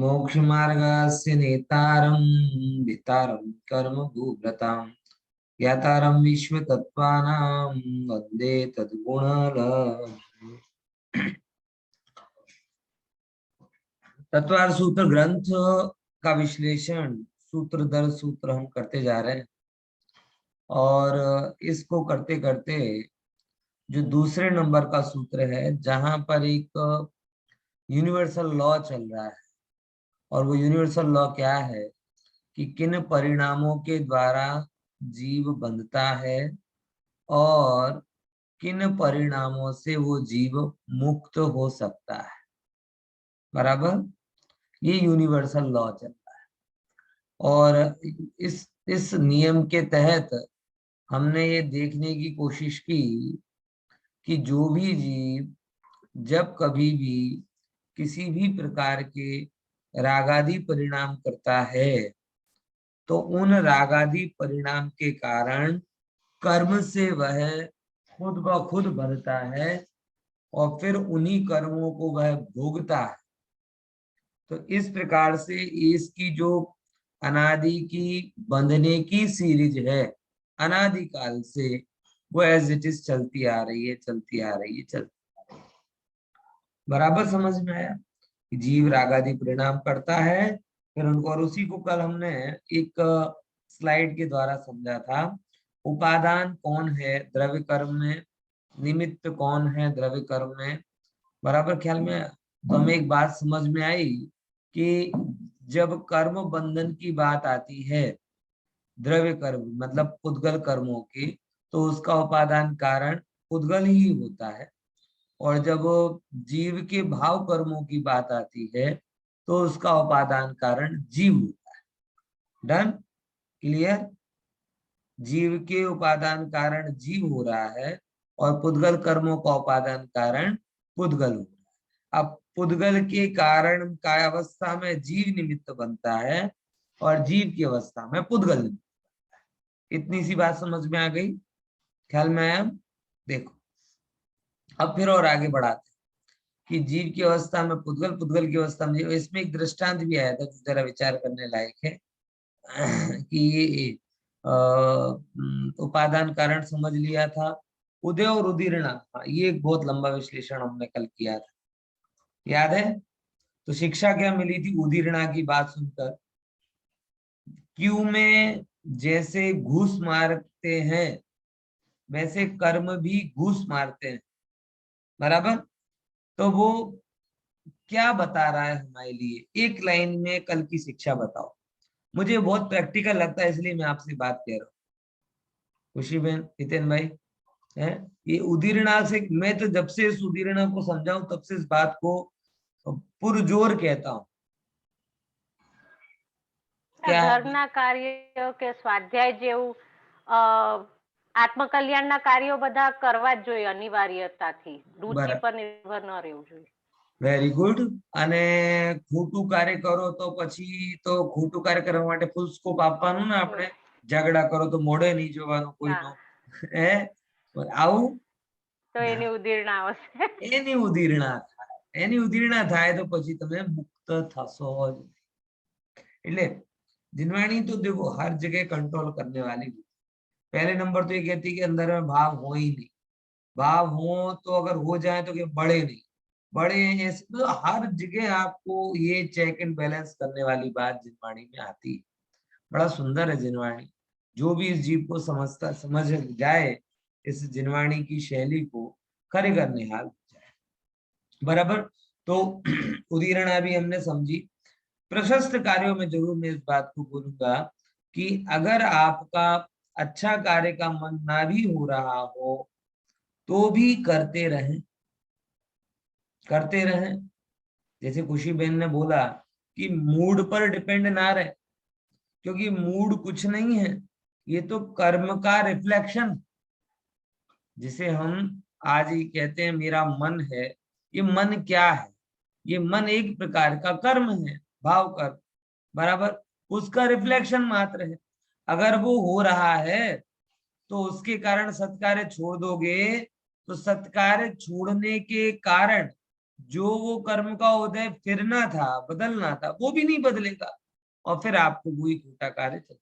मोक्ष मार्गस्य नेतारं वितारं कर्म भूभृतां ज्ञातारं विश्वतत्त्वानां वन्दे तद्गुणलब्धये। तत्वार सूत्र ग्रंथ का विश्लेषण सूत्र दर सूत्र हम करते जा रहे हैं और इसको करते करते जो दूसरे नंबर का सूत्र है जहां पर एक यूनिवर्सल लॉ चल रहा है और वो यूनिवर्सल लॉ क्या है कि किन परिणामों के द्वारा जीव बंधता है और किन परिणामों से वो जीव मुक्त हो सकता है। बराबर, ये यूनिवर्सल लॉ चल रहा है और इस नियम के तहत हमने ये देखने की कोशिश की कि जो भी जीव जब कभी भी किसी भी प्रकार के रागादि परिणाम करता है तो उन रागादि परिणाम के कारण कर्म से वह खुद ब खुद भरता है और फिर उन्हीं कर्मों को वह भोगता है। तो इस प्रकार से इसकी जो अनादि की बंधने की सीरीज है, अनादिकाल से वो एज इट इज चलती आ रही है, चलती आ रही है, चलती। बराबर समझ में आया कि जीव रागादि परिणाम करता है फिर उनको, और उसी को कल हमने एक स्लाइड के द्वारा समझा था। उपादान कौन है द्रव्य कर्म में, निमित्त कौन है द्रव्य कर्म में। बराबर ख्याल में। तो हमें एक बात समझ में आई कि जब कर्म बंधन की बात आती है द्रव्य कर्म मतलब पुद्गल कर्मों की, तो उसका उपादान कारण पुद्गल ही होता है। और जब जीव के भाव कर्मों की बात आती है तो उसका उपादान कारण जीव होता है। Done, clear. जीव के उपादान कारण जीव हो रहा है और पुद्गल कर्मों का उपादान कारण पुद्गल हो रहा है। अब पुद्गल के कारण काय अवस्था में जीव निमित्त बनता है और जीव की अवस्था में पुद्गल निमित्त। इतनी सी बात समझ में आ गई, ख्याल में आया। देखो अब फिर और आगे बढ़ाते कि जीव की अवस्था में पुद्गल, पुद्गल की अवस्था में जीव। इसमें एक दृष्टांत भी आया था जो जरा विचार करने लायक है कि ये उपादान कारण समझ लिया था, उदय और उदीर्णा। ये एक बहुत लंबा विश्लेषण हमने कल किया था, याद है। तो शिक्षा क्या मिली थी उदीर्णा की बात सुनकर? क्यू में जैसे घूस मारते हैं वैसे कर्म भी घूस मारते हैं। बराबर। तो वो क्या बता रहा है हमारे लिए, एक लाइन में कल की शिक्षा बताओ। मुझे बहुत प्रैक्टिकल लगता है इसलिए मैं आपसे बात कह रहा हूँ। खुशी बहन, हितेन भाई, है ये उदीर्णा से, मैं तो जब से इस उदीर्णा को समझाऊं तब से इस बात को पुरजोर कहता हूँ। क्या ઘરના કાર્યો કે સ્વાધ્યાય જેવું આત્મકલ્યાણના કાર્યો બધા કરવા જ જોઈએ અનિવાર્યતાથી, રુચિ પર નિર્ભર ન રહેવું જોઈએ. Very good. અને ખોટું કાર્ય કરો તો પછી તો ખોટું કાર્ય કરવા માટે ફૂલ સ્કોપ આપવાનું ને આપણે. ઝઘડા કરો તો મોઢે નહીં જોવાનું કોઈનો, હે આવું તો એની ઉદીર્ણા આવશે. એની ઉદીર્ણા થાય, એની ઉદીર્ણા થાય તો પછી તમે મુક્ત થશો જ. એટલે जिनवाणी तो देखो हर जगह कंट्रोल करने वाली। पहले नंबर तो ये कहती है कि अंदर में भाव हो ही नहीं, भाव हो तो अगर हो जाए तो बढ़े नहीं, बड़े ऐसे तो हर जगह आपको ये चेक एंड बैलेंस करने वाली बात जिनवाणी में आती है। बड़ा सुंदर है जिनवाणी। जो भी इस जीव को समझता समझ जाए इस जिनवाणी की शैली को, खरे करने हाल हो जाए। बराबर। तो उदीरणा भी हमने समझी। प्रशस्त कार्यों में जरूर मैं इस बात को बोलूंगा कि अगर आपका अच्छा कार्य का मन ना भी हो रहा हो तो भी करते रहें, करते रहें। जैसे खुशी बहन ने बोला कि मूड पर डिपेंड ना रहे, क्योंकि मूड कुछ नहीं है, ये तो कर्म का रिफ्लेक्शन। जिसे हम आज ही कहते हैं मेरा मन है, ये मन क्या है? ये मन एक प्रकार का कर्म है, भाव कर्म। बराबर, उसका रिफ्लेक्शन मात्र है। अगर वो हो रहा है तो उसके कारण सत्कार्य छोड़ दोगे तो सत्कार्य छोड़ने के कारण जो वो कर्म का उदय फिरना था, बदलना था, वो भी नहीं बदलेगा, और फिर आपको वही खोटा कार्य चल।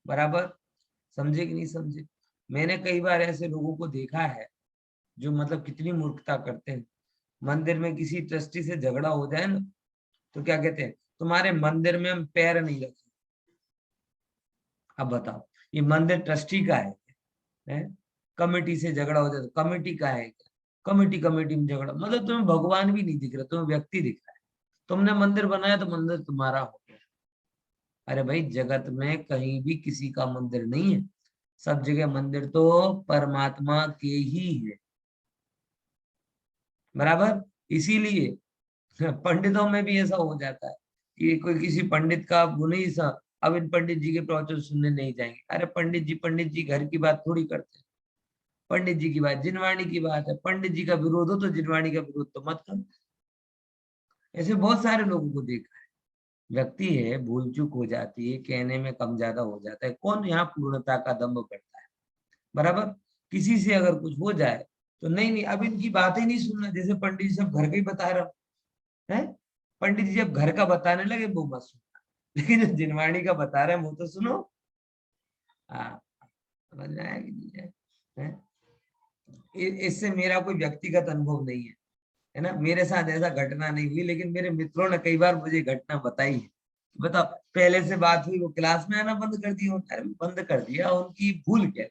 बराबर समझे कि नहीं समझे? मैंने कई बार ऐसे लोगों को देखा है जो मतलब कितनी मूर्खता करते हैं। मंदिर में किसी ट्रस्टी से झगड़ा हो जाए ना, तो क्या कहते हैं, तुम्हारे मंदिर में हम पैर नहीं रखें। अब बताओ, ये मंदिर ट्रस्टी का है? कमेटी से झगड़ा हो जाए तो कमेटी का है क्या? कमेटी कमेटी में झगड़ा, मतलब तुम्हें भगवान भी नहीं दिख रहा, तुम्हें व्यक्ति दिख रहा है। तुमने मंदिर बनाया तो मंदिर तुम्हारा हो गया। अरे भाई, जगत में कहीं भी किसी का मंदिर नहीं है, सब जगह मंदिर तो परमात्मा के ही है। बराबर। इसीलिए पंडितों में भी ऐसा हो जाता है कि कोई किसी पंडित का वो नहीं सा, अब इन पंडित जी के प्रवचन सुनने नहीं जाएंगे। अरे पंडित जी घर की बात थोड़ी करते हैं। पंडित जी की बात जिनवाणी की बात है, पंडित जी का विरोध हो तो जिनवाणी का विरोध तो मत करो। ऐसे बहुत सारे लोगों को देखा है। व्यक्ति है, भूल चूक हो जाती है, कहने में कम ज्यादा हो जाता है, कौन यहाँ पूर्णता का दम्भ करता है? बराबर। किसी से अगर कुछ हो जाए तो नहीं नहीं, अब इनकी बातें नहीं सुनना। जैसे पंडित जी सब घर का ही बता रहा है, पंडित जी जब घर का बताने लगे वो मत सुनना, लेकिन जो जिनवाणी का बता रहे हैं वो तो सुनो। हाँ, समझ में आया कि नहीं है? हैं? इससे मेरा कोई व्यक्तिगत अनुभव नहीं है ना, मेरे साथ ऐसा घटना नहीं हुई, लेकिन मेरे मित्रों ने कई बार मुझे घटना बताई है। बताओ, पहले से बात हुई, वो क्लास में आना बंद कर दिया? अरे बंद कर दिया, उनकी भूल क्या है?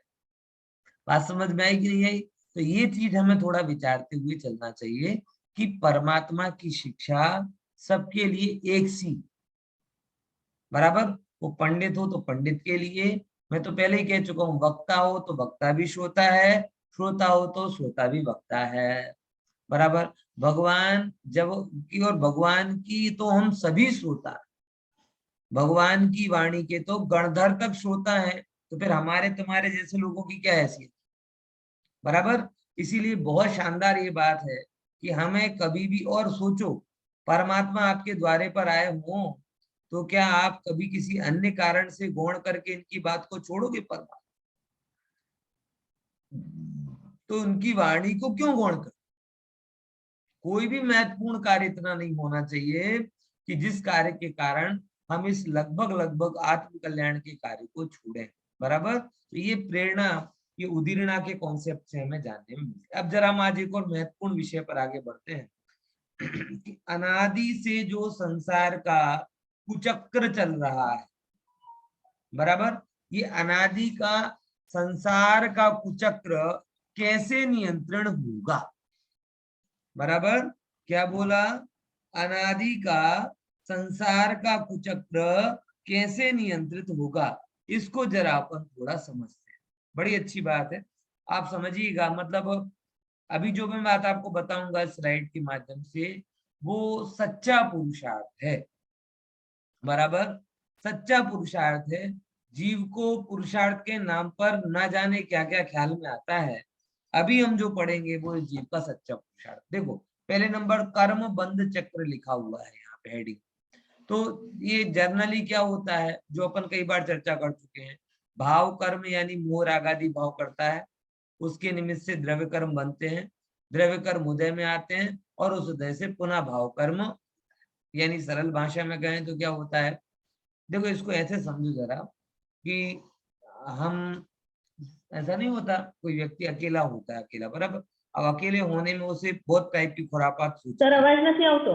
बात समझ में आई कि नहीं आई? तो ये चीज हमें थोड़ा विचारते हुए चलना चाहिए कि परमात्मा की शिक्षा सबके लिए एक सी। बराबर। वो पंडित हो तो पंडित के लिए, मैं तो पहले ही कह चुका हूँ, वक्ता हो तो वक्ता भी श्रोता है, श्रोता हो तो श्रोता भी वक्ता है। बराबर। भगवान जब की, और भगवान की तो हम सभी श्रोता, भगवान की वाणी के तो गणधर तक श्रोता है, तो फिर हमारे तुम्हारे जैसे लोगों की क्या हैसियत? बराबर। इसीलिए बहुत शानदार ये बात है कि हमें कभी भी, और सोचो, परमात्मा आपके द्वारे पर आए हो तो क्या आप कभी किसी अन्य कारण से गौण करके इनकी बात को छोड़ोगे? परमात्मा तो उनकी वाणी को क्यों गौण कर? कोई भी महत्वपूर्ण कार्य इतना नहीं होना चाहिए कि जिस कार्य के कारण हम इस लगभग लगभग आत्म कल्याण के कार्य को छोड़ें। बराबर। तो ये प्रेरणा, ये उदीरणा के कॉन्सेप्ट से हमें जानने में मिलती है। अब जरा हम आज एक और महत्वपूर्ण विषय पर आगे बढ़ते हैं कि अनादि से जो संसार का कुचक्र चल रहा है, बराबर, ये अनादि का संसार का कुचक्र कैसे नियंत्रण होगा? बराबर। क्या बोला? अनादि का संसार का कुचक्र कैसे नियंत्रित होगा, इसको जरा अपन थोड़ा समझते हैं। बड़ी अच्छी बात है, आप समझिएगा। मतलब अभी जो मैं बात आपको बताऊंगा स्लाइड के माध्यम से, वो सच्चा पुरुषार्थ है। बराबर। सच्चा पुरुषार्थ है। जीव को पुरुषार्थ के नाम पर ना जाने क्या क्या ख्याल में आता है। अभी हम जो पढ़ेंगे वो जीव का सच्चा पुरुषार्थ। देखो, पहले नंबर कर्म बंध चक्र लिखा हुआ है यहाँ पे हेडिंग। तो ये जर्नली क्या होता है, जो अपन कई बार चर्चा कर चुके हैं, भाव कर्म यानी मोह राग आदि भाव करता है, उसके निमित्त से द्रव्य कर्म बनते हैं, द्रव्य कर्म उदय में आते हैं, और उस उदय से पुनः भाव कर्म, यानी सरल भाषा में कहें तो क्या होता है, देखो इसको ऐसे समझो जरा कि हम, ऐसा नहीं होता, कोई व्यक्ति अकेला होता है, अकेला, बराबर। अब अकेले होने में उसे बहुत टाइप की खुरापात सर सूझती है। अवाज નથી આવતો?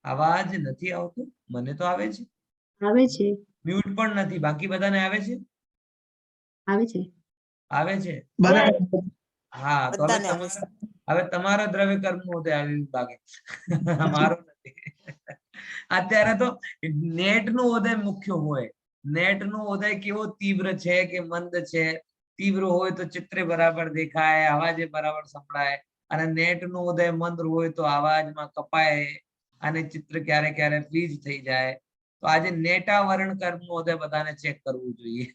आवाज નથી આવતો? મને તો આવે છે। આવે છે, મ્યુટ પણ નથી, બાકી બધાને આવે છે? આવે છે. આવે છે। બરાબર. હા, તો હવે તમારો દ્રવ્ય કર્મ નો ઉદય આવી ભાગે અમારો નથી। અત્યારે તો નેટ નો ઉદય મુખ્ય હોય। નેટ નો ઉદય કેવો તીવ્ર છે કે મંદ છે? તીવ્ર હોય તો ચિત્ર બરાબર દેખાય, અવાજે બરાબર સંભળાય, અને નેટ નો ઉદય મંદ હોય તો અવાજમાં કપાય અને ચિત્ર ક્યારે ક્યારે ફ્રીઝ થઈ જાય। તો આજે નેટાવરણ કર્મ નો ઉદય બધાને ચેક કરવું જોઈએ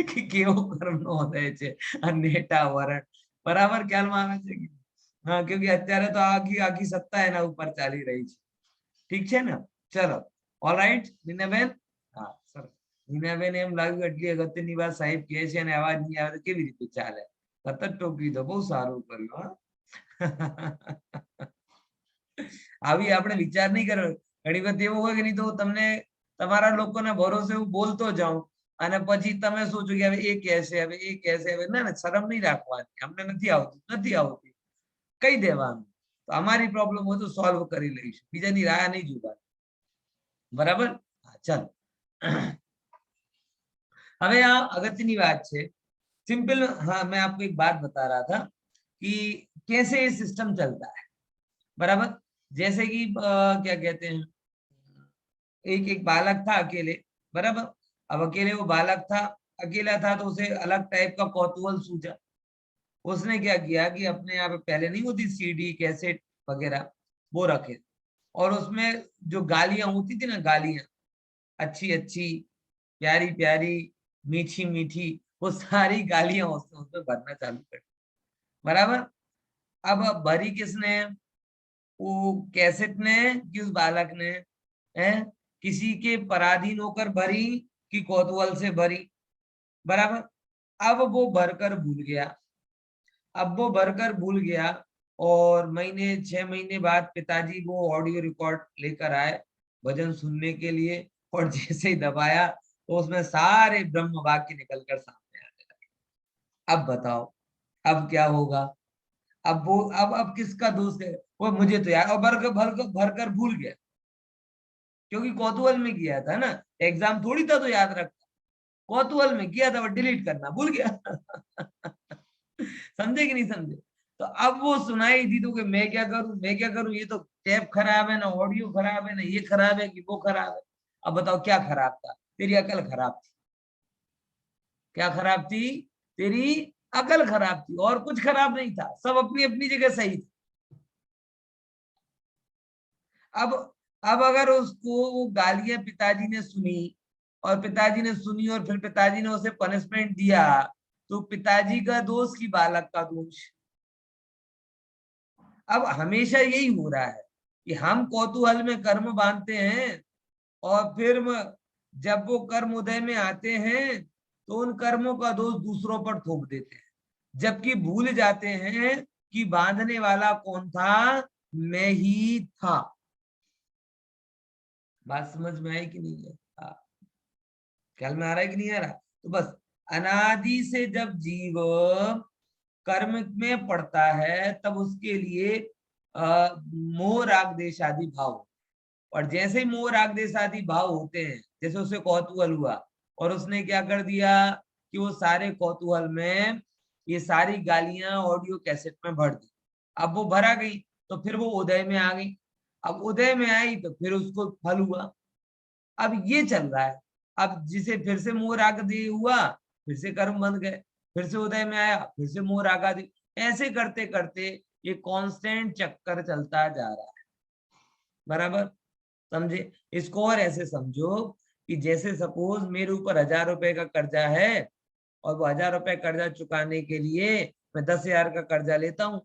કે કેવો કર્મનો ઉદય છે આ નેટાવરણ। બરાબર ખ્યાલમાં આવે છે કે? હા, क्योंकि અત્યારે તો આખી આખી સત્તા એના ઉપર ચાલી રહી છે। ઠીક છે ને? ચલો, ઓલરાઈટ નીનાબેન? હા સર, નીનાબેન એમ લાગ્યું એટલી અગત્યની વાત સાહેબ કહે છે અને અવાજ નહીં આવે તો કેવી રીતે ચાલે? સતત ટોકી દો, બહુ સારું કર્યું। હા, આવી આપણે વિચાર નહીં કર્યો. ઘણી વખત એવું હોય કે નહીં તો તમને તમારા લોકોના ભરોસે હું બોલતો જાઉં અને પછી તમે સોચો કે હવે એ કહેશે, હવે એ કહેશે, હવે ના શરમ નહીં રાખવાની, અમને નથી આવતી કહી દેવાનું. તો અમારી પ્રોબ્લેમ હોય તો સોલ્વ કરી લઈશું, બીજાની રાહ નહીં જોવાની. બરાબર. ચાલો હવે આ અગત્યની વાત છે. सिंपल. हाँ, मैं आपको एक बात बता रहा था कि कैसे ये सिस्टम चलता है. बराबर. जैसे कि क्या कहते हैं, एक बालक था अकेले. बराबर. अब अकेले वो बालक था, अकेला था, तो उसे अलग टाइप का कौतूहल सूझा. उसने क्या किया कि अपने यहाँ पे पहले नहीं होती सीडी कैसेट वगैरह, वो रखे और उसमें जो गालियां होती थी ना, गालियां अच्छी अच्छी, प्यारी प्यारी, मीठी मीठी, वो सारी गालियां उसमें भरना चालू कर. बराबर. अब भरी किसने? वो कैसेट ने कि उस बालक ने? है किसी के पराधीन होकर भरी कि कौतूहल से भरी? बराबर. अब वो भरकर भूल गया. और 6 महीने बाद पिताजी वो ऑडियो रिकॉर्ड लेकर आए भजन सुनने के लिए, और जैसे ही दबाया तो उसमें सारे ब्रह्म वाक्य निकलकर सामने आने लगे. अब बताओ अब क्या होगा? अब किसका दोष है? वो मुझे तो यार, और भरकर भूल गया, क्योंकि कौतूहल में किया था ना, एग्जाम थोड़ी था तो याद रखता, कौतूहल में किया था, वो डिलीट करना भूल गया. समझे कि नहीं समझे? तो अब वो सुनाई दी तो कि मैं क्या करूं, ये तो टेप खराब है ना, ऑडियो खराब है ना, ये खराब है कि वो खराब है. अब बताओ क्या खराब था? तेरी अकल खराब थी. क्या खराब थी? तेरी अकल खराब थी, और कुछ खराब नहीं था, सब अपनी अपनी जगह सही थी. अब अगर उसको वो गालियां पिताजी ने सुनी और फिर पिताजी ने उसे पनिशमेंट दिया, तो पिताजी का दोष कि बालक का दोष? अब हमेशा यही हो रहा है कि हम कौतूहल में कर्म बांधते हैं और फिर जब वो कर्म उदय में आते हैं तो उन कर्मों का दोष दूसरों पर थोप देते हैं, जबकि भूल जाते हैं कि बांधने वाला कौन था? मैं ही था. बात समझ में आई कि नहीं है? ख्याल में आ रहा है कि नहीं आ रहा? तो बस अनादि से जब जीव कर्म में पड़ता है तब उसके लिए मोह राग देश आदि भाव, और जैसे मोह राग देश आदि भाव होते हैं, जैसे उसे कौतूहल हुआ और उसने क्या कर दिया कि वो सारे कौतूहल में ये सारी गालियां ऑडियो कैसेट में भर दी. अब वो भरा गई तो फिर वो उदय में आ गई. अब उदय में आई तो फिर उसको फल हुआ. अब ये चल रहा है. अब जिसे फिर से मोह राग दे हुआ, फिर से कर्म बन गए, फिर से उदय में आया, फिर से मोह राग आदि, ऐसे करते करते ये कांस्टेंट चक्कर चलता जा रहा है. बराबर. समझे? इसको और ऐसे समझो कि जैसे सपोज मेरे ऊपर 1000 रुपए का कर्जा है और वो 1000 रुपए कर्जा चुकाने के लिए मैं 10,000 का कर्जा लेता हूँ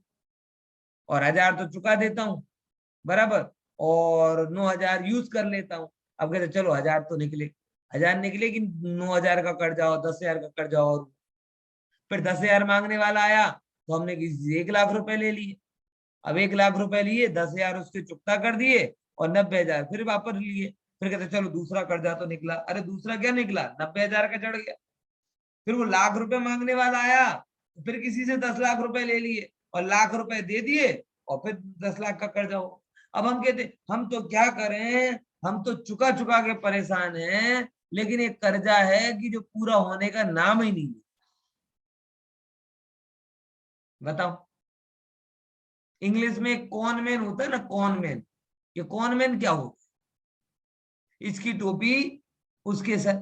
और 1000 तो चुका देता हूँ. बराबर. और 9,000 यूज कर लेता हूँ. अब कहते चलो 1000 तो निकले, 1000 निकले कि 9,000 का कर्जा और 10,000 का कर्जा, और फिर 10,000 मांगने वाला आया तो हमने 1 लाख रुपए ले लिए. अब 1 लाख रुपए लिए, 10,000 उसके चुकता कर दिए और 90,000 फिर वापस लिए. फिर कहते चलो दूसरा कर्जा तो निकला. अरे दूसरा क्या निकला? 90,000 का चढ़ गया. फिर वो 1 लाख रुपए मांगने वाला आया तो फिर किसी से 10 लाख रुपए ले लिए और 1 लाख रुपए दे दिए और फिर 10 लाख का कर्जा हो. अब हम कहते हम तो क्या करें, हम तो चुका चुका के परेशान हैं, लेकिन एक कर्जा है कि जो पूरा होने का नाम ही नहीं. बताओ. इंग्लिश में कॉनमैन होता है ना, कॉनमैन. ये कॉनमैन क्या होता है? इसकी टोपी उसके सर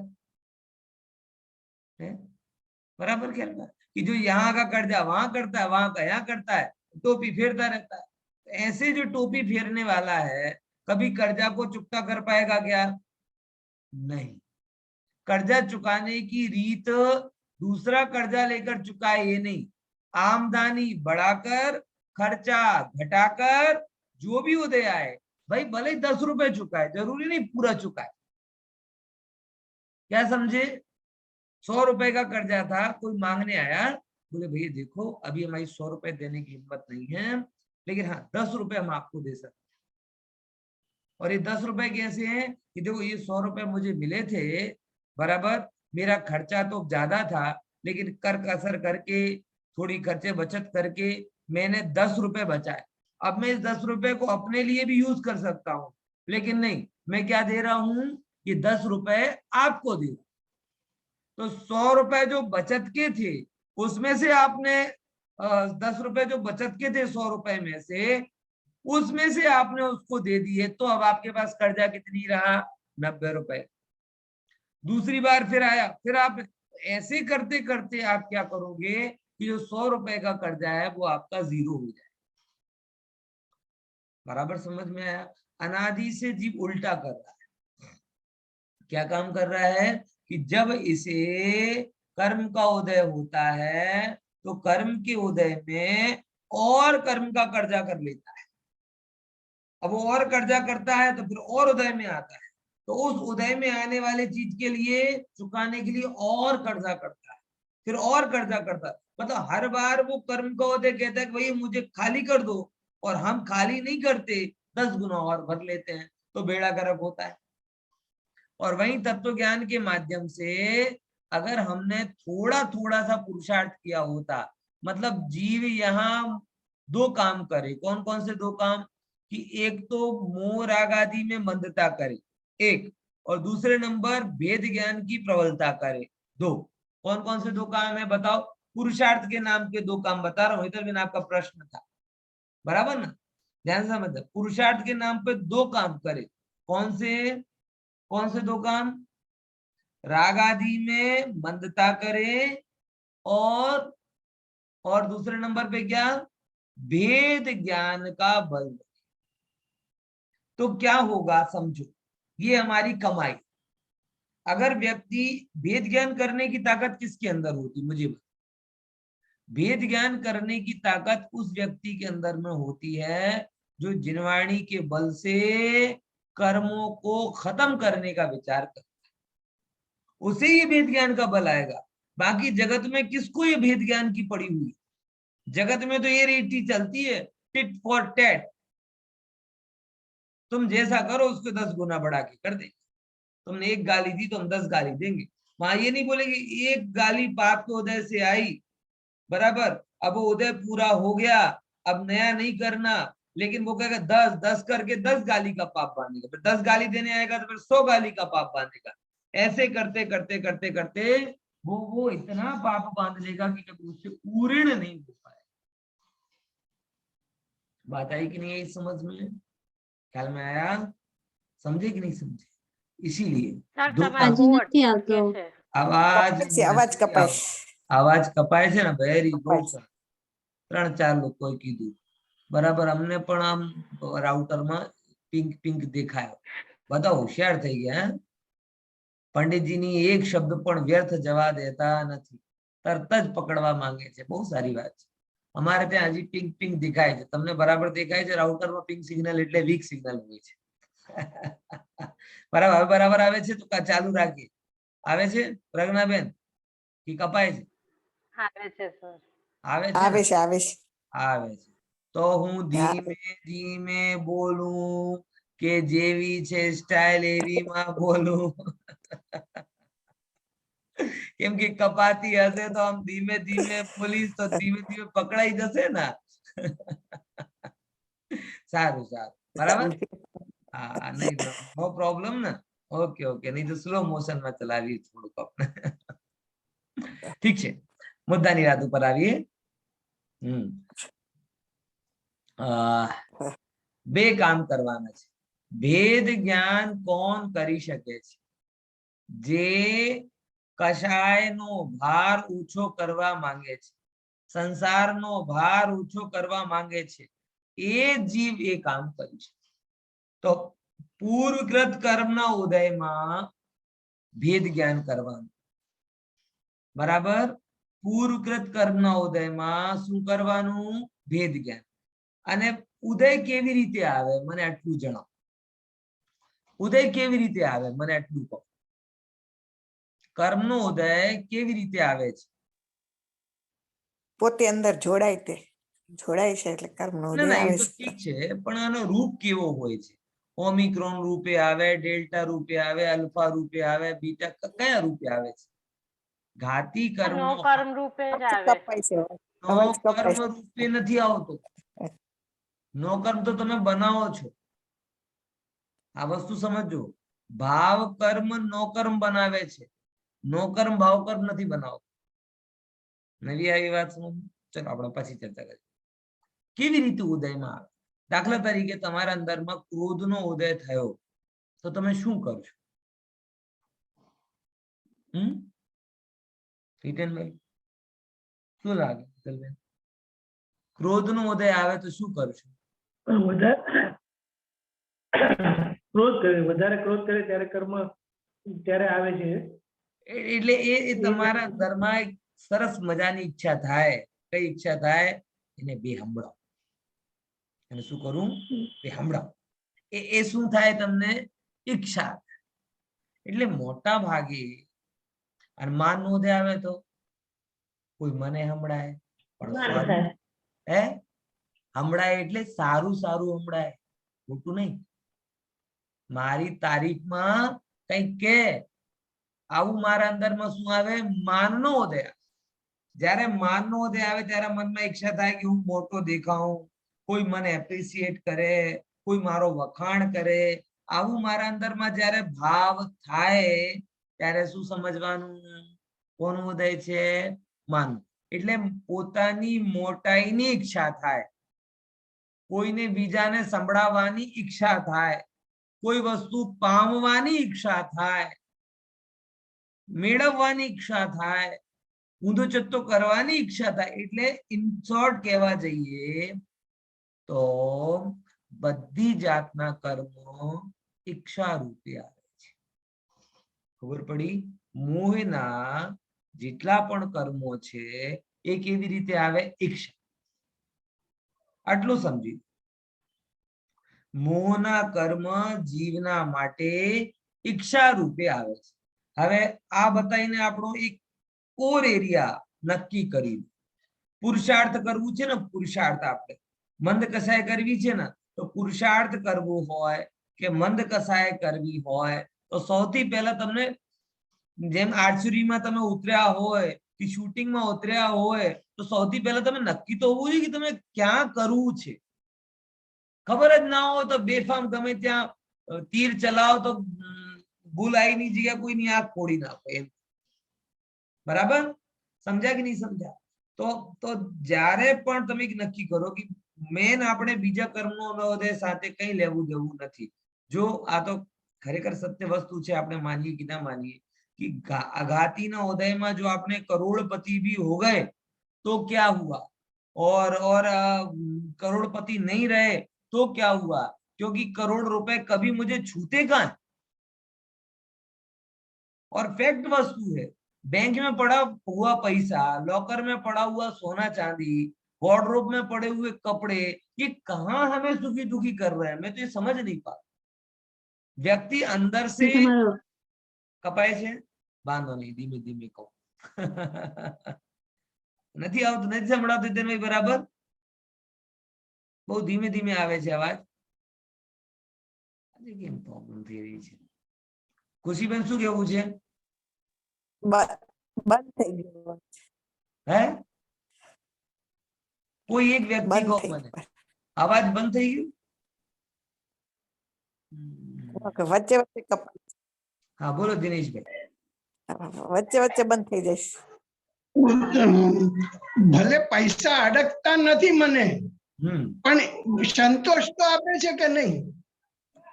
है. बराबर. ख्याल में कि जो यहाँ का कर्जा वहां करता है, वहां का यहाँ करता है, टोपी फेरता रहता है. ऐसे जो टोपी फेरने वाला है कभी कर्जा को चुकता कर पाएगा क्या? नहीं. कर्जा चुकाने की रीत दूसरा कर्जा लेकर चुकाए ये नहीं, आमदनी बढ़ाकर खर्चा घटाकर जो भी उदय आए, भाई भले 10 रुपए चुकाए, जरूरी नहीं पूरा चुकाए. क्या समझे? 100 रुपए का कर्जा था, कोई मांगने आया, बोले भैया देखो अभी हमारी 100 रुपए देने की हिम्मत नहीं है, लेकिन हाँ 10 रुपए हम आपको दे सकते। और ये 10 रुपए कैसे हैं कि देखो ये 100 रुपए मुझे मिले थे, बराबर, मेरा खर्चा तो ज्यादा था, लेकिन कर कसर करके थोड़ी खर्चे बचत करके मैंने 10 रुपए बचाए। अब मैं इस 10 रुपए को अपने लिए भी यूज कर सकता हूँ, लेकिन नहीं, मैं क्या दे रहा हूं, ये 10 रुपए आपको दे। तो 100 रुपए जो बचत के थे उसमें से आपने 10 रुपए जो बचत के थे 100 रुपए में से, उसमें से आपने उसको दे दिए, तो अब आपके पास कर्जा कितनी रहा, 90 रुपए। दूसरी बार फिर आया, फिर आप ऐसे करते करते आप क्या करोगे कि जो 100 रुपए का कर्जा है वो आपका 0 हो जाए। बराबर समझ में आया? अनादि से जीव उल्टा कर रहा है। क्या काम कर रहा है कि जब इसे कर्म का उदय होता है तो कर्म के उदय में और कर्म का कर्जा कर लेता है। अब वो और कर्जा करता है तो फिर और उदय में आता है, तो उस उदय में आने वाले चीज के लिए चुकाने के लिए और कर्जा करता है, फिर और कर्जा करता है। मतलब हर बार वो कर्म का उदय कहता है कि भाई मुझे खाली कर दो, और हम खाली नहीं करते, 10 गुना और भर लेते हैं, तो बेड़ा गर्क होता है। और वही तत्व ज्ञान के माध्यम से अगर हमने थोड़ा थोड़ा सा पुरुषार्थ किया होता, मतलब जीव यहाँ 2 काम करे। कौन कौन से 2 काम? कि एक तो मोह राग आदि में मंदता करे, एक, और दूसरे नंबर भेद ज्ञान की प्रबलता करे, 2। कौन कौन से 2 काम है बताओ? पुरुषार्थ के नाम के 2 काम बता रहा हूं, इधर भी आपका प्रश्न था, बराबर ना? ध्यान से मतलब पुरुषार्थ के नाम पे 2 काम करे। कौन से 2 काम? राग आदि में मंदता करे, और दूसरे नंबर पे क्या? भेद ज्ञान का बल। तो क्या होगा समझो, ये हमारी कमाई। अगर व्यक्ति भेद ज्ञान करने की ताकत किसके अंदर होती, मुझे बताओ। भेद ज्ञान करने की ताकत उस व्यक्ति के अंदर में होती है जो जिनवाणी के बल से कर्मों को खत्म करने का विचार करता है, उसे ही भेद ज्ञान का बल आएगा। बाकी जगत में किसको ये भेद ज्ञान की पड़ी हुई? जगत में तो ये रीति चलती है, टिट फॉर टैट। तुम जैसा करो उसको 10 गुना बढ़ा के कर देंगे। तुमने 1 गाली दी तो हम 10 गाली देंगे। वहां ये नहीं बोलेंगे 1 गाली पाप के उदय से आई, बराबर, अब वो उदय पूरा हो गया, अब नया नहीं करना, लेकिन वो कहेगा 10 करके 10 गाली का पाप बांधेगा, फिर 10 गाली देने आएगा तो फिर 100 गाली का पाप बांधेगा। ऐसे करते करते करते करते वो इतना पाप बांध लेगा कि कभी उससे पूर्ण नहीं हो पाए। बात आई कि नहीं आई समझ में? ख्याल में आया? समझे कि नहीं समझे? इसीलिए સર 2 તમારો હજી અવાજ નથી આવતો. અટકે છે. आवाज અવાજ કપાય. आवाज कपाय છે ને, વેરી કપાય. ગુડ। 3-4 લોકોએ કીધું, બરાબર। અમને પણ આમ રાઉટરમાં પિંક પિંક દેખાયો, બધા હોશિયાર થઈ ગયા। પંડિતજીની એક શબ્દ પણ વ્યર્થ જવા દેતા નથી, તરત જ પકડવા માંગે છે। બહુ સારી વાત છે। અમારે ત્યાં હજી પિંક પિંક દેખાય છે, તમને બરાબર દેખાય છે? રાઉટરમાં પિંક સિગ્નલ એટલે વીક સિગ્નલ હોય છે। બરાબર, હવે બરાબર આવે છે? તો ચાલુ રાખીએ। આવે છે પ્રજ્ઞાબેન કે કપાય છે? આવે છે સર. આવે છે ને? આવે છે આવે છે. આવે છે તો હું ધીમે ધીમે બોલું કે જેવી છે સ્ટાઇલ એવીમાં બોલું? કેમ કે કપાતી હશે તો આમ ધીમે ધીમે બોલીશ તો ધીમે ધીમે પકડાઈ જશે ને। સારું સારું, બરાબર। હા, નહીં, નો પ્રોબ્લેમ ને? ઓકે ઓકે, નહીં તો સ્લો મોશનમાં ચલાવીએ થોડુંક આપણે। ઠીક છે, મુદ્દાની વાત ઉપર આવીએ। બે કામ કરવાના છે। ભેદ જ્ઞાન કોણ કરી શકે છે? જે કશાયનો ભાર ઊંચો કરવા માંગે છે, સંસારનો ભાર ઊંચો કરવા માંગે છે, એ જીવ એ કામ કરી શકે। તો પૂર્વકૃત કર્મના ઉદયમાં ભેદ જ્ઞાન કરવાનું, બરાબર। પૂર્વકૃત કર્મના ઉદયમાં શું કરવાનું? ભેદ જ્ઞાન। અને ઉદય કેવી રીતે આવે મને આટલું જણાવો। ઉદય કેવી રીતે આવે મને આટલું કહો। કર્મનો ઉદય કેવી રીતે આવે છે? પોતે અંદર જોડાય તે જોડાય છે એટલે કર્મ નો ના ઉદય ના એ આવે તો છે. ઠીક છે, પણ આનો રૂપ કેવો હોય છે? ઓમિક્રોન રૂપે આવે, ડેલ્ટા રૂપે આવે, અલ્ફા રૂપે આવે, બીટા કયા રૂપે આવે છે? ઘાતી કર્મ નો કર્મ રૂપે જ આવે છે. કપાય છે, નો અવાજ કપાય કર્મ છે. રૂપે નથી આવતો. નો કર્મ તો તમે બનાવો છો. આ વસ્તુ સમજો, ભાવ કર્મ નો કર્મ બનાવે છે, નો કર્મ ભાવ કર્મ નથી બનાવતો. નવી આવી વાત સમજ. ચલો આપણે પછી ચર્ચા કરીએ કેવી રીતે ઉદયમાં આવે. દાખલા તરીકે તમારા અંદરમાં ક્રોધનો ઉદય થયો તો તમે શું કરશો? હિતેનભાઈ શું લાગે? ક્રોધનો ઉદય આવે તો શું કરશો? વધારે ક્રોધ કરે ત્યારે કર્મ ત્યારે આવે છે. એટલે એ તમારા અંદરમાં એક સરસ મજાની ઈચ્છા થાય. કઈ ઈચ્છા થાય? એને બે સંભળાવો. એને શું કરું? બે સંભળાવો. એ શું થાય? તમને ઈચ્છા. એટલે મોટા ભાગે અને માન નો ઉદય આવે તો કોઈ મને સંભળાય પણ હે સંભળાય એટલે સારું સારું સંભળાય, ખોટું નહીં. મારી તારીફમાં કઈક કે આવું મારા અંદરમાં શું આવે? માનનો ઉદય. જ્યારે માનનો ઉદય આવે ત્યારે મનમાં ઈચ્છા થાય કે હું મોટો દેખાઉં, કોઈ મને એપ્રિશિએટ કરે, કોઈ મારો વખાણ કરે. આવું મારા અંદરમાં જ્યારે ભાવ થાય ત્યારે શું સમજવાનું? કોનું ઉદય છે? માન. એટલે પોતાની મોટાઈની ઈચ્છા થાય, કોઈને બીજાને સંભળાવવાની ઈચ્છા થાય, કોઈ વસ્તુ પામવાની ઈચ્છા થાય, મેળવવાની ઈચ્છા થાય, ઊંધો ચત્તો કરવાની ઈચ્છા થાય. એટલે ઇન શોર્ટ કહેવા જઈએ તો બધી જાતના કર્મો ઈચ્છા રૂપે આવે છે. ખબર પડી? મોહના જેટલા પણ કર્મો છે એ કેવી રીતે આવે? ઈચ્છા. આટલું સમજી. મોહના કર્મ જીવના માટે ઈચ્છા રૂપે આવે છે. હવે આ બતાવીને આપણો એક કોર એરિયા નક્કી કરી. પુરુષાર્થ કરવું છે ને, પુરુષાર્થ આપણે મંદ કસાય કરવી છે ને, તો પુરુષાર્થ કરવું હોય કે મંદ કસાય કરવી હોય તો સૌથી પહેલા તમને જેમ આર્ચરીમાં તમે ઉતર્યા હોય કે શૂટિંગમાં ઉતર્યા હોય તો સૌથી પહેલા તમે નક્કી તો હોવું જોઈએ કે તમે ક્યાં કરવું છે. ખબર જ ના હોય તો બેફામ ગમે ત્યાં તીર ચલાવો તો ભૂલાઈની જગ્યા કોઈની આંખ ફોડી નાખો એમ. બરાબર? સમજ્યા કે નહીં સમજ્યા? તો જ્યારે પણ તમે નક્કી કરો કે મેન આપણે બીજા કર્મનો ઉદય સાથે કઈ લેવું દેવું નથી. જો આ તો ખરેખર સત્ય વસ્તુ છે, આપણે માનીએ કે ના માનીએ कि घाती उदय में जो आपने करोड़पति भी हो गए तो क्या हुआ, और करोड़पति नहीं रहे तो क्या हुआ? क्योंकि करोड़ रुपए कभी मुझे छूते कहां है। और फैक्ट वस्तु है, बैंक में पड़ा हुआ पैसा, लॉकर में पड़ा हुआ सोना चांदी, वार्डरोब में पड़े हुए कपड़े, ये कहां हमें सुखी दुखी कर रहे हैं? मैं तो ये समझ नहीं पा। व्यक्ति अंदर से कपाय છે, બાંધો નહીં, ધીમે ધીમે કહો. નથી આવતું? નથી સંભળાતું? તેને બરાબર બહુ ધીમે ધીમે આવે છે અવાજ. કેમ પ્રોબ્લેમ થઈ રહી છે? ખુશીબેન શું કેવું છે? બંધ થઈ ગયો. હે કોઈ એક વ્યક્તિ કહો મને, અવાજ બંધ થઈ ગયો? વચ્ચે વચ્ચે કપાય. હા બોલો દિનેશભાઈ. વચ્ચે વચ્ચે બંધ થઈ જશે. ભલે પૈસા અડકતા નથી મને, પણ સંતોષ તો આપે છે કે નહીં?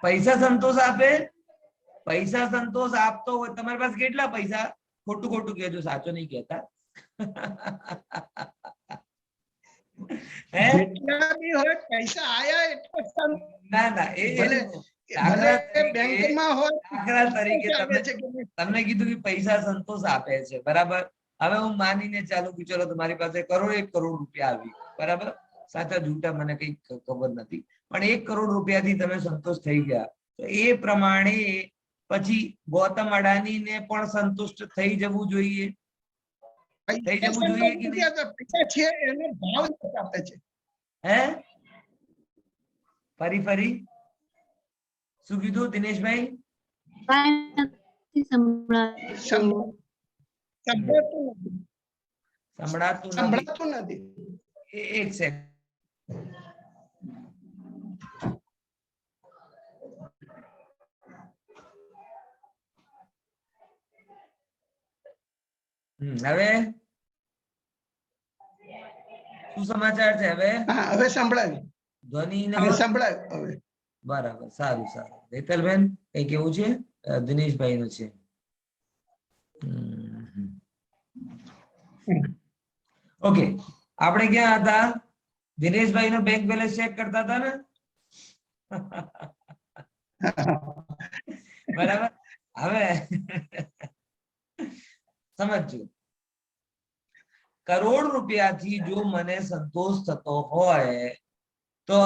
પૈસા સંતોષ આપે? પૈસા સંતોષ આપતો હોય. તમારી પાસે કેટલા પૈસા? ખોટું ખોટું કહેજો, સાચો નહીં કહેતા. જેટલા બી હોય પૈસા આયા એટલે ના ના એ બેંકમાં હોય. દાખલા તરીકે તમને કીધું કે પૈસા સંતોષ આપે છે, બરાબર? હવે હું માનીને ચાલુ કે ચલો તમારી પાસે 1 કરોડ રૂપિયા આવી, બરાબર? સાચા જૂઠા મને કઈ ખબર નથી, પણ 1 કરોડ રૂપિયાથી તમે સંતોષ થઈ ગયા તો એ પ્રમાણે પછી ગૌતમ અડાની ને પણ સંતુષ્ટ થઈ જવું જોઈએ. થઈ જવું જોઈએ કે નહીં? પૈસા છે એનો ભાવ આપે છે. હે ફરી શું કીધું દિનેશભાઈ? કાંઈ નથી સંભળાતું. સંભળાતું નથી. સંભળાતું નથી. સંભળાતું નથી. એક સેકન્ડ. હવે શું સમાચાર છે? હવે હા, હવે સંભળાય. ધ્વનિ હવે સંભળાય. હવે બરાબર, સારું સારું. હેતલબેન કઈ કેવું છે? દિનેશભાઈ નું છે. ઓકે, આપણે ક્યાં હતા? દિનેશભાઈ નો બેંક બેલેન્સ ચેક કરતા હતા ને? બરાબર. હવે સમજો, કરોડ રૂપિયાથી જો મને સંતોષ થતો હોય તો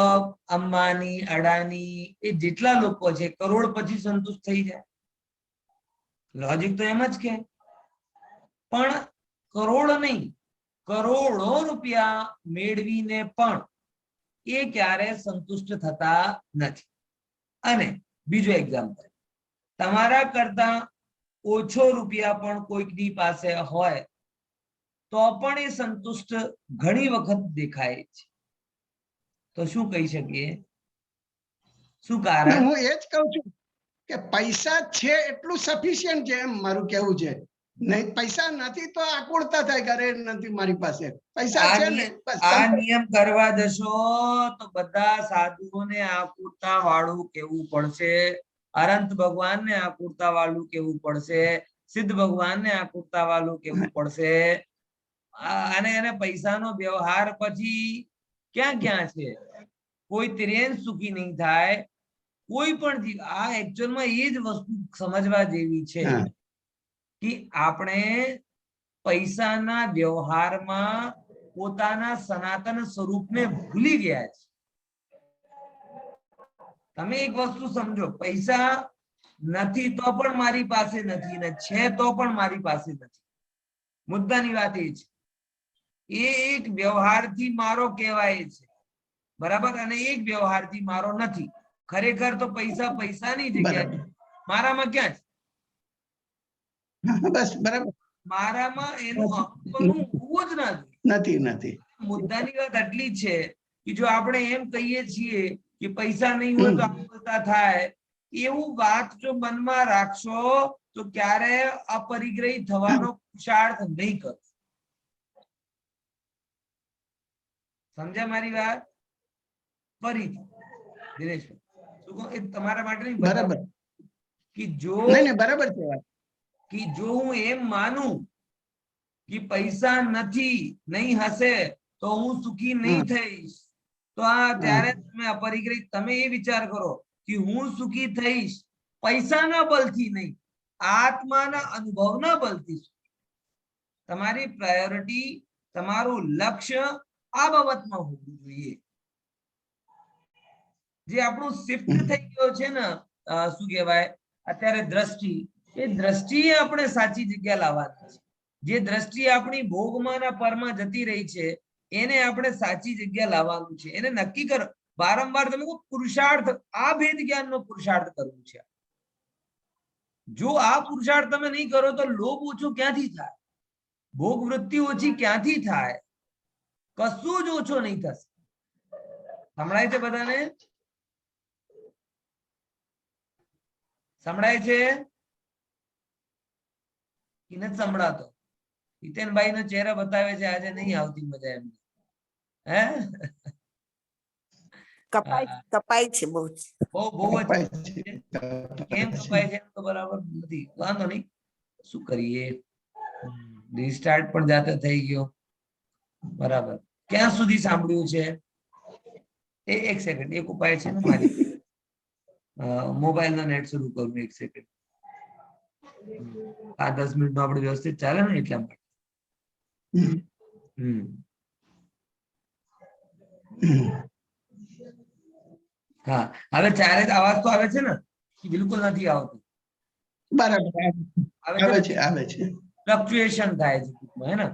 અંબાની, અડાની એ જેટલા લોકો છે કરોડ પછી સંતુષ્ટ થઈ જાય. લોજિક તો એમ જ કે, પણ કરોડ નહીં, કરોડો રૂપિયા મેળવીને પણ એ ક્યારે સંતુષ્ટ થતા નથી. અને બીજું એક્ઝામ્પલ, તમારા કરતા ઓછો રૂપિયા પણ કોઈકની પાસે હોય તો પણ એ સંતુષ્ટ ઘણી વખત દેખાય છે. તો શું કહી શકીએ? શું કારણ? હું એ જ કહું છું કે પૈસા છે એટલું સફિશિયન્ટ છે, એમ મારું કેવું છે. નહીં, પૈસા નથી તો આકુળતા થાય, ઘરે નથી મારી પાસે. પૈસા છે ને બસ. આ નિયમ કરવા જશો તો બધા સાધુઓને આકુળતા વાળું કેવું પડશે, અનંત ભગવાનને આકુળતા વાળું કેવું પડશે, સિદ્ધ ભગવાનને આકુળતા વાળું કેવું પડશે. અને એને પૈસાનો વ્યવહાર પછી ક્યાં ક્યાં છે? કોઈ ત્રેન સુખી નહીં થાય, કોઈ પણ જીવ. આ એકચ્યુઅલમાં એ જ વસ્તુ સમજવા જેવી છે કે આપણે પૈસાના વ્યવહારમાં પોતાના સનાતન સ્વરૂપને ભૂલી ગયા છે. તમે એક વસ્તુ સમજો, પૈસા નથી તો પણ મારી પાસે નથી, ને છે તો પણ મારી પાસે નથી. મુદ્દાની વાત એ છે, એ એક વ્યવહારથી મારો કહેવાય છે, બરાબર, અને એક વ્યવહારથી મારો નથી. ખરેખર તો પૈસા પૈસાની જગ્યાએ મારામાં ક્યાં છે? બસ બરાબર. મારામાં એનું હોવું જ નથી. નથી. મુદ્દાની વાત આટલી છે કે જો આપણે એમ કહીએ છીએ કે પૈસા નહીં હોય તો આકુળતા થાય, એવું વાત જો મનમાં રાખશો તો ક્યારે અપરિગ્રહી થવાનો પુરુષાર્થ નહીં કરો. સમજ્યા મારી વાત? ફરીથી દિનેશભાઈ, શું કહું? એ તમારા માટે નહીં, બરાબર કે જો બરાબર છે વાત. કે જો હું એમ માનું કે પૈસા નથી, નહીં હશે તો હું સુખી નહીં થઈશ, તો આ ત્યારે તમે અપરિગ્રહી. તમે એ વિચાર કરો કે હું સુખી થઈશ પૈસાના બલથી નહીં, આત્માના અનુભવના બલથી. તમારી પ્રાયોરિટી, તમારું લક્ષ્ય આ બાબતમાં હોવું જોઈએ. જે આપણું શિફ્ટ થઈ ગયો છે ને, શું કહેવાય અત્યારે, દ્રષ્ટિ, એ દ્રષ્ટિએ આપણે સાચી જગ્યા લાવવાની છે. જે દ્રષ્ટિ આપણી ભોગમાં પરમાં જતી રહી છે એને આપણે સાચી જગ્યા લાવવાનું છે. એને નક્કી કરો. વારંવાર તમે પુરુષાર્થ, આ ભેદ જ્ઞાનનો પુરુષાર્થ કરવું છે. જો આ પુરુષાર્થ તમે નહીં કરો તો લોભ ઓછો ક્યાંથી થાય, ભોગ વૃત્તિ ઓછી ક્યાંથી થાય? કશું જ ઓછો નહીં થશે. સંભળાય છે બધાને? સંભળાય છે કે નથી સંભળાતો? હિતેનભાઈ નો ચહેરા બતાવે છે આજે નહીં આવતી મજા એમને. હે કપાય છે બહુ જ. બહુ જ કેમ કપાય છે તો બરાબર નથી. વાંધો નહીં, શું કરીએ, રિસ્ટાર્ટ પણ જાતે થઈ ગયો. બરાબર, ક્યાં સુધી સાંભળ્યું છે? એક સેકન્ડ, એક ઉપાય છે ને મારી, મોબાઈલ નો નેટ શરૂ કરું. એક સેકન્ડ, આ 10 મિનિટ નો આપણે વ્યવસ્થિત ચાલે ને એટલા માટે. હા, હવે ચારે અવાજ તો આવે છે ને? બિલકુલ નથી આવતું. બરાબર આવે છે. ફ્લક્ચ્યુએશન થાય છે હે ને?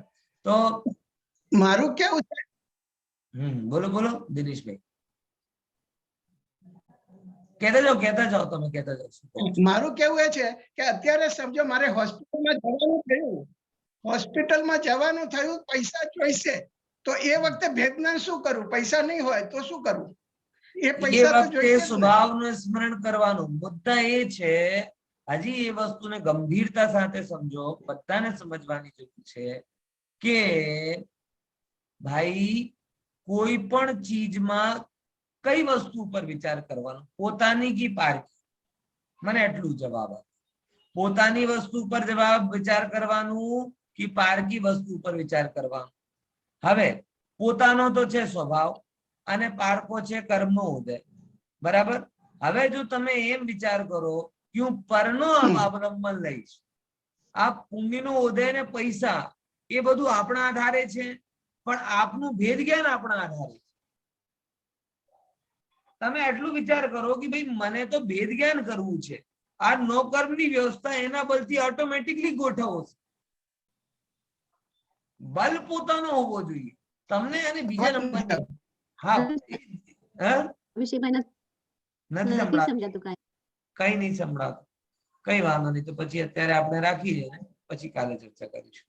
તો મારું કેવું છે, બોલો બોલો દિનેશભાઈ, કહેતા જાઓ તમે, કહેતા જાઓ. મારું કેવું એ છે કે અત્યારે સમજો મારે હોસ્પિટલમાં જવાનું થયું, પૈસા જોઈશે, તો એ વખતે ભેદના શું કરું? પૈસા નહીં હોય તો શું કરવું? એ પૈસા તો જોઈશે. સ્વભાવનું સ્મરણ કરવાનું. મુદ્દા એ છે, હજી એ વસ્તુને ગંભીરતા સાથે સમજો, બધાને સમજવાની જરૂર છે કે ભાઈ કોઈ પણ ચીજમાં કઈ વસ્તુ પર વિચાર કરવાનો, પોતાની કી પારકી? મને એટલું જવાબ આપો. પોતાની વસ્તુ પર વિચાર કરવાનું કે પારકી વસ્તુ પર વિચાર કરવાનો? હવે પોતાનો તો છે સ્વભાવ અને પારકો છે કર્મનો ઉદય, બરાબર? હવે જો તમે એમ વિચાર કરો કે હું પરનો અવલંબન લઈશ, આ પુણ્યનો ઉદય ને પૈસા એ બધું આપણા આધારે છે, પણ આપનું ભેદ જ્ઞાન આપણા આધારે છે. તમે એટલું વિચાર કરો કે ભાઈ મને તો ભેદ જ્ઞાન કરવું છે, આ નો કર્મની વ્યવસ્થા એના બલથી ઓટોમેટિકલી ગોઠવો છે. બલ પોતાનો હોવો જોઈએ તમને. અને બીજા નંબર, હા નથી સંભળાતું, કઈ નહીં સંભળાતું, કઈ વાંધો નહીં. તો પછી અત્યારે આપણે રાખીએ, પછી કાલે ચર્ચા કરીશું.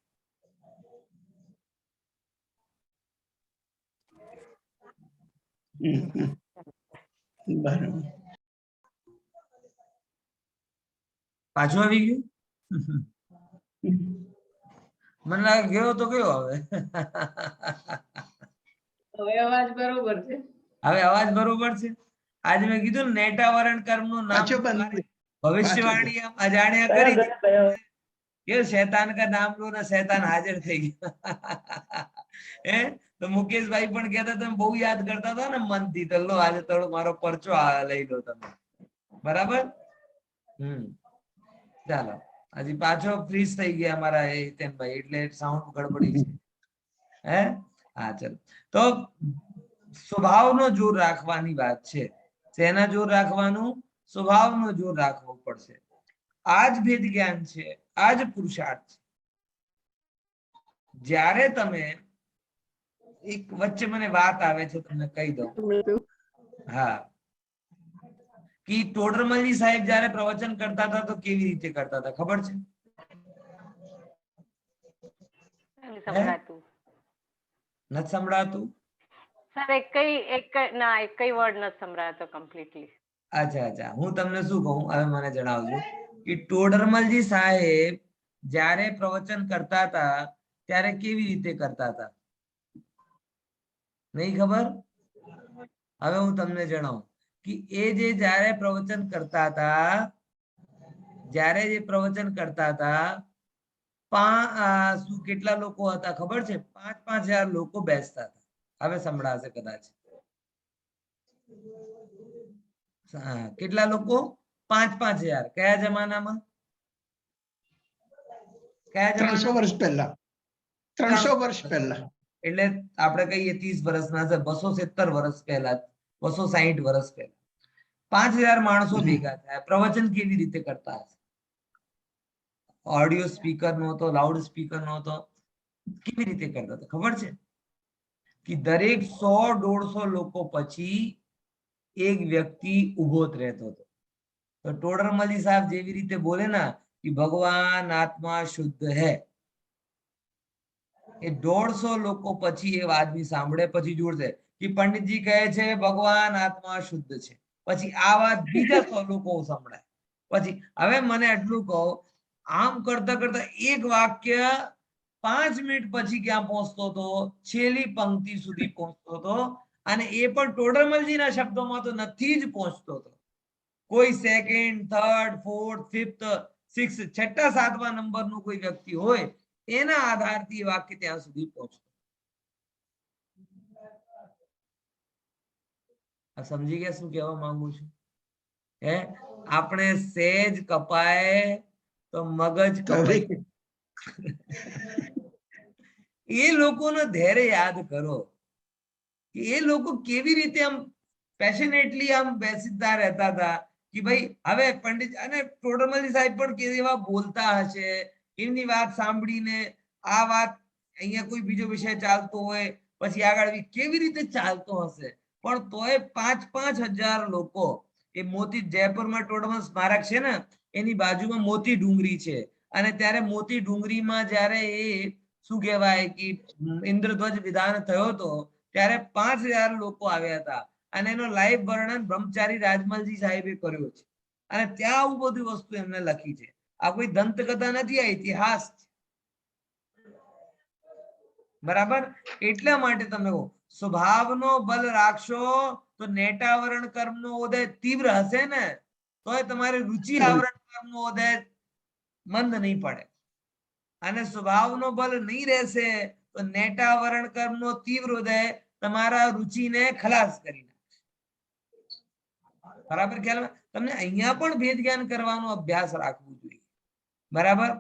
બરાબર. પાછું આવી ગયું? મને લાગે ગયો તો ગયો. હવે અવાજ બરોબર છે. હવે અવાજ બરોબર છે. આજે મેં કીધું નેટાવરણ કર્મનું નામ ભવિષ્યવાણી અજાણ્યા કરી કે શૈતાન કા નામ લો ને શૈતાન હાજર થઈ ગયા. તો મુકેશભાઈ પણ કહેતા તમે બહુ યાદ કરતા હતા ને મનથી, તો લો આજે થોડો મારો પરચો લઈ લો તમે, બરાબર? ચાલો, હજી પાછો ફ્રીઝ થઈ ગયા અમારા હિતેનભાઈ, એટલે સાઉન્ડ ગડબડી છે. હા ચલો. તો સ્વભાવનો જોર રાખવાની વાત છે. શેના જોર રાખવાનું? સ્વભાવનો જોર રાખવો પડશે. આ જ ભેદ જ્ઞાન છે, આ જ પુરુષાર્થ છે. જ્યારે તમે એક વચ્ચે મને વાત આવે છે, તમને કહી દઉં. હા, કે ટોડરમલજી સાહેબ જયારે પ્રવચન કરતા હતા તો કેવી રીતે કરતા હતા ખબર છે? નથી સંભળાતું? સર એક વર્ડ નથી સંભળાતો કમ્પ્લીટલી. અચ્છા, હું તમને શું કહું, હવે મને જણાવજો કે ટોડરમલજી સાહેબ જયારે પ્રવચન કરતા હતા ત્યારે કેવી રીતે કરતા હતા? નહીં ખબર? હવે હું તમને જણાવું કે એ જયારે પ્રવચન કરતા હતા, કેટલા લોકો હતા ખબર છે? 5,000 લોકો બેસતા હતા. હવે સંભળાશે કદાચ. કેટલા લોકો? 5,000. કયા જમાનામાં? 300 વર્ષ પહેલા. 300 વર્ષ પહેલા. એટલે આપણે કહીએ 30 વર્ષના, 270 વર્ષ પહેલા, 260 વર્ષ પહેલા 5,000 માણસો ભેગા થયા. પ્રવચન કેવી રીતે કરતા હશે? ઓડિયો સ્પીકર નહોતો, લાઉડ સ્પીકર નહોતો, કેવી રીતે કરતા હતા ખબર છે? કે દરેક 100-150 લોકો પછી એક વ્યક્તિ ઉભો જ રહેતો હતો. તો ટોડરમલજી સાહેબ જેવી રીતે બોલે ના કે ભગવાન આત્મા શુદ્ધ હૈ, એ 150 લોકો પછી એ આદમી સાંભળે, પછી જોડશે કે પંડિતજી કહે છે ભગવાન આત્મા શુદ્ધ છે, પછી આ વાત બીજા 100 લોકો સંભળાય. પછી હવે મને એટલું કહો, આમ કરતા કરતા એક વાક્ય 5 મિનિટ પછી ક્યાં પહોંચતો હતો? છેલ્લી પંક્તિ સુધી પહોંચતો હતો. અને એ પણ ટોડરમલજીના શબ્દોમાં તો નથી જ પહોંચતો હતો. કોઈ second, third, fourth, fifth, six, 6, 7મા નંબરનું કોઈ વ્યક્તિ હોય એના આધારથી વાક્ય ત્યાં સુધી પહોંચતો. સમજી ગયા શું કહેવા માંગુ છું? આપણે સેજ કપાય તો મગજ કપાય. એ લોકોનો ધૈર્ય યાદ કરો કે એ લોકો કેવી રીતે આમ પેશનેટલી આમ બેસીતા રહેતા હતા કે ભાઈ હવે પંડિત અને ટોડરમલજી સાહેબ પણ કેવા બોલતા હશે, એમની વાત સાંભળીને આ વાત અહીંયા કોઈ બીજો વિષય ચાલતો હોય પછી આગળ કેવી રીતે ચાલતો હશે, પણ તોય 5,000 લોકો એ મોતી જયપુરમાં ટોડમાં સ્મારક છે ને એની બાજુમાં મોતી ડુંગરી છે, અને ત્યારે મોતી ડુંગરીમાં જ્યારે એ શું કહેવાય કે ઇન્દ્રધ્વજ વિધાન થયો હતો ત્યારે 5,000 લોકો આવ્યા હતા, અને એનો લાઈવ વર્ણન બ્રહ્મચારી રાજમલજી સાહેબે કર્યો છે, અને ત્યાં આવું બધી વસ્તુ એમને લખી છે. આ કોઈ દંતકથા નથી, આ ઇતિહાસ છે. બરાબર, એટલા માટે તમે સ્વભાવનો બલ રાખશો તો નેટાવરણ કર્મનો ઉદય તીવ્ર હશે ને તોય તમારે રુચિ આવરણ કર્મનો ઉદય મંદ નહીં પડે, અને સ્વભાવનો બલ નહીં રહેશે તો નેટાવરણ કર્મનો તીવ્ર ઉદય તમારા રુચિને ખલાસ કરી નાખશે. બરાબર ખ્યાલ? તમને અહીંયા પણ ભેદ જ્ઞાન કરવાનો અભ્યાસ રાખવું જોઈએ. બરાબર,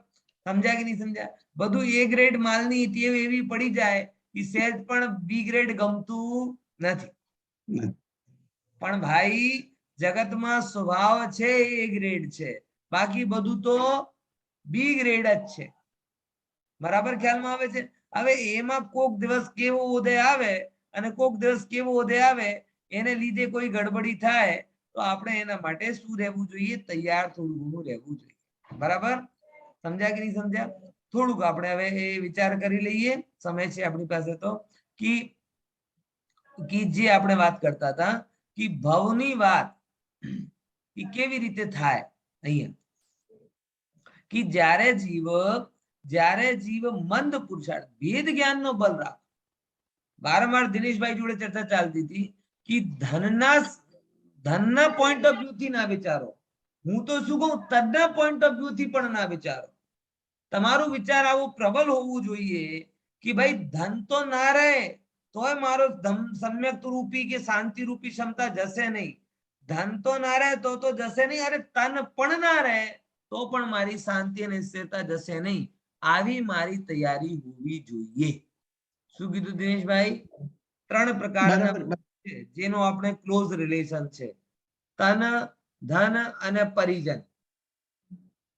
સમજ્યા કે નહીં સમજ્યા? બધું એ ગ્રેડ માલની ટેવ એવી પડી જાય કે સહેજ પણ બી ગ્રેડ ગમતું નથી. પણ ભાઈ જગતમાં સ્વભાવ છે એ ગ્રેડ છે, બાકી બધું તો બી ગ્રેડ જ છે. બરાબર ખ્યાલમાં આવે છે? હવે એમાં કોક દિવસ કેવો ઉદય આવે અને કોક દિવસ કેવો ઉદય આવે, એને લીધે કોઈ ગડબડી થાય તો આપણે એના માટે શું રહેવું જોઈએ? તૈયાર થોડું ઘણું રહેવું જોઈએ. બરાબર, સમજ્યા કે નહીં સમજ્યા? થોડુંક આપણે હવે એ વિચાર કરી લઈએ, સમય છે આપણી પાસે તો, કે જે આપણે વાત કરતા હતા કે ભવની વાત એ કેવી રીતે થાય. અહીંયા કે જ્યારે જીવ મંદ પુરુષાર્થ ભેદ જ્ઞાનનો બલ રાખે. વારંવાર દિનેશભાઈ જોડે ચર્ચા ચાલતી હતી કે ધનના પોઈન્ટ ઓફ વ્યૂ થી ના વિચારો. હું તો શું કહું, તદના પોઈન્ટ ઓફ વ્યૂ થી પણ ના વિચારો. તમારું વિચાર આવું પ્રબલ હોવું જોઈએ કે ભાઈ ધન તો ના રહે તોય મારો સમ્યક રૂપી કે શાંતિ રૂપી ક્ષમતા જશે નહીં. ધન તો ના રહે તો જશે નહીં, અરે તન પણ ના રહે તો પણ મારી શાંતિ અને સ્થિરતા જશે નહીં. આવી મારી તૈયારી હોવી જોઈએ. શું કીધું દિનેશભાઈ? 3 પ્રકારના છે જેનો આપણે ક્લોઝ રિલેશન છે, તન, ધન અને પરિજન.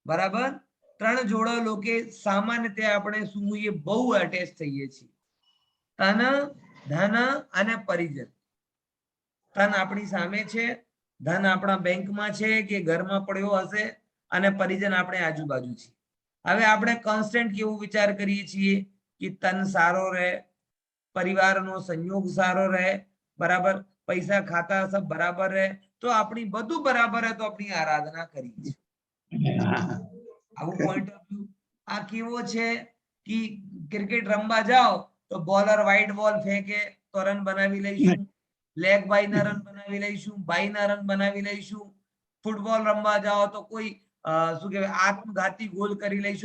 બરાબર, 3 જોડો લોકો સામાન્ય રીતે આપણે શું એ બહુ અટેચ થઈએ છીએ. તન, ધન અને પરિજન. તન આપણી સામે છે, ધન આપણા બેંકમાં છે કે ઘરમાં પડ્યો હશે, અને પરિજન આપણે આજુબાજુ છે. હવે આપણે કોન્સ્ટન્ટ કેવું વિચાર કરીએ છીએ કે તન સારો રહે, પરિવારનો સંયોગ સારો રહે, બરાબર, પૈસા ખાતા સબ બરાબર રહે, તો આપણી બધું બરાબર રહે તો આપણી આરાધના કરી છે. આવું પોઈન્ટ ઓફ વ્યૂ. આ કેવો છે કે ક્રિકેટ રમવા જાઓ તો બોલર વ્હાઈટ બોલ ફેંકે તો રન બનાવી લઈશું, લેગ બાય ના રન બનાવી લઈશું, બાય ના રન બનાવી લઈશું. ફૂટબોલ રમવા જાઓ તો કોઈ શું કહેવાય આત્મઘાતી ગોલ કરી લઈશું.